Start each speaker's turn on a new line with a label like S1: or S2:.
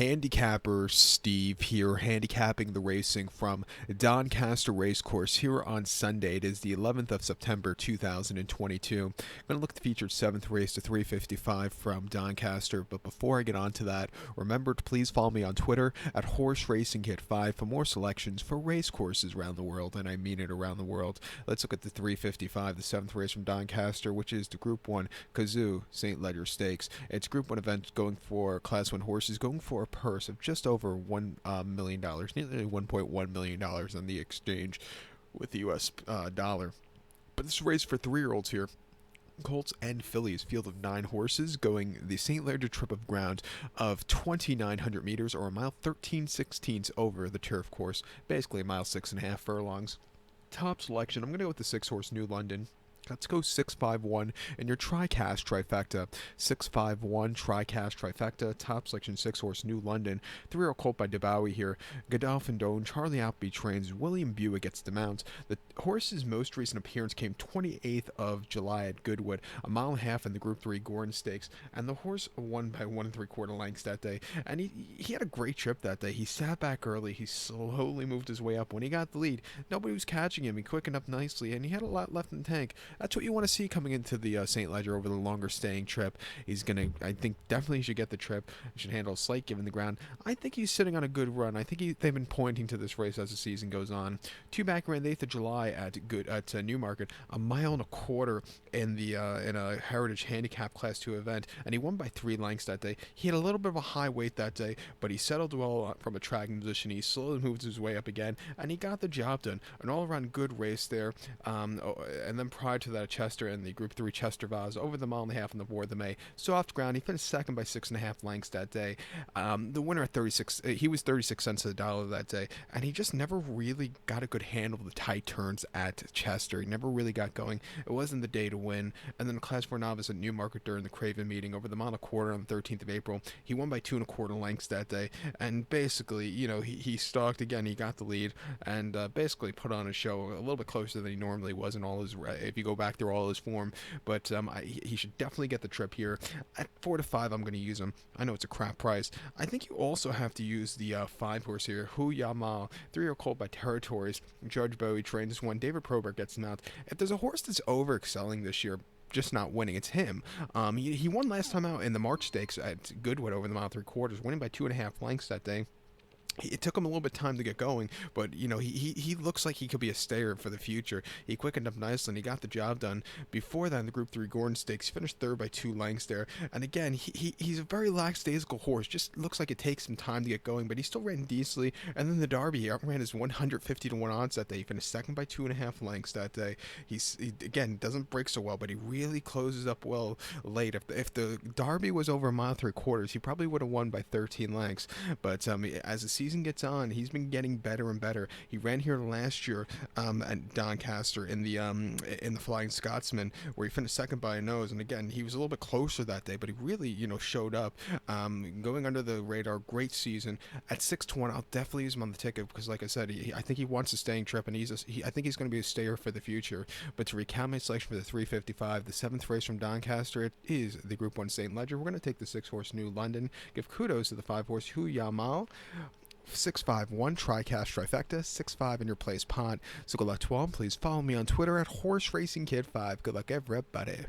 S1: Handicapper Steve here, handicapping the racing from Doncaster Racecourse here on Sunday. It is the 11th of September 2022. I'm going to look at the featured 7th race to 355 from Doncaster, but before I get on to that, remember to please follow me on Twitter at HorseRacingKid5 for more selections for racecourses around the world, and I mean it around the world. Let's look at the 355, the 7th race from Doncaster, which is the Group 1 Kazoo St. Ledger Stakes. It's Group 1 event going for Class 1 horses, going for a purse of just over $1 million, nearly $1.1 million on the exchange with the U.S. Dollar. But this race for 3-year-olds here. Colts and fillies, field of 9 horses, going the St. Ledger trip of ground of 2,900 meters, or a mile 13/16 over the turf course, basically a mile 6.5 furlongs. Top selection, I'm going to go with the 6-horse New London. Let's go 651 in your TriCast trifecta. 651 TriCast trifecta. Top selection 6-horse New London. 3-year-old colt by DeBowie here. Godolphin Doan. Charlie Appleby trains. William Buick gets the mount. The horse's most recent appearance came 28th of July at Goodwood. A mile and a half in the Group 3 Gordon Stakes. And the horse won by 1 3/4 lengths that day. And he had a great trip that day. He sat back early. He slowly moved his way up. When he got the lead, nobody was catching him. He quickened up nicely. And he had a lot left in the tank. That's what you want to see coming into the St. Ledger over the longer staying trip. He's going to, I think, definitely should get the trip. He should handle a slight given the ground. I think he's sitting on a good run. I think they've been pointing to this race as the season goes on. 2 back ran the 8th of July at Newmarket, a mile and a quarter in a Heritage Handicap Class 2 event, and he won by 3 lengths that day. He had a little bit of a high weight that day, but he settled well from a tracking position. He slowly moved his way up again, and he got the job done. An all-around good race there. And then prior to that, Chester and the Group 3 Chester Vase over the mile and a half on the Board of the May. Soft ground. He finished second by 6.5 lengths that day. The winner at 36. He was 36 cents to the dollar that day, and he just never really got a good handle of the tight turns at Chester. He never really got going. It wasn't the day to win. And then Class 4 novice at Newmarket during the Craven meeting over the mile and a quarter on the 13th of April. He won by 2 1/4 lengths that day, and basically, he stalked again. He got the lead and basically put on a show a little bit closer than he normally was in all his. If you go back through all his form, but he should definitely get the trip here. At 4 to 5, I'm going to use him. I know it's a crap price. I think you also have to use the 5-horse here, Hu Yama, 3-year colt by Territories. Judge Bowie trains 1. David Probert gets an out. If there's a horse that's over-excelling this year, just not winning, it's him. He won last time out in the March Stakes at Goodwood over the mile 3/4, winning by 2.5 lengths that day. It took him a little bit of time to get going, but he looks like he could be a stayer for the future. He quickened up nicely and he got the job done. Before that, in the Group 3 Gordon Stakes, he finished 3rd by 2 lengths there. And again, he's a very lackadaisical horse. Just looks like it takes some time to get going, but he still ran decently. And then the Derby, he outran his 150 to 1 odds that day. He finished 2nd by 2.5 lengths that day. He again doesn't break so well, but he really closes up well late. If the Derby was over a mile 3/4, he probably would have won by 13 lengths. But as the season gets on, he's been getting better and better. He ran here last year at Doncaster in the Flying Scotsman, where he finished 2nd by a nose. And again, he was a little bit closer that day, but he really showed up, going under the radar. Great season. At 6 to 1, I'll definitely use him on the ticket because, like I said, I think he wants a staying trip, and I think he's going to be a stayer for the future. But to recount my selection for the 355, the 7th race from Doncaster, it is the Group 1 St. Ledger. We're going to take the 6-horse New London. Give kudos to the 5-horse Hu Yamal. 651 TriCast trifecta, 65 in your place pot. So good luck to all. Please follow me on Twitter at HorseRacingKid5. Good luck, everybody.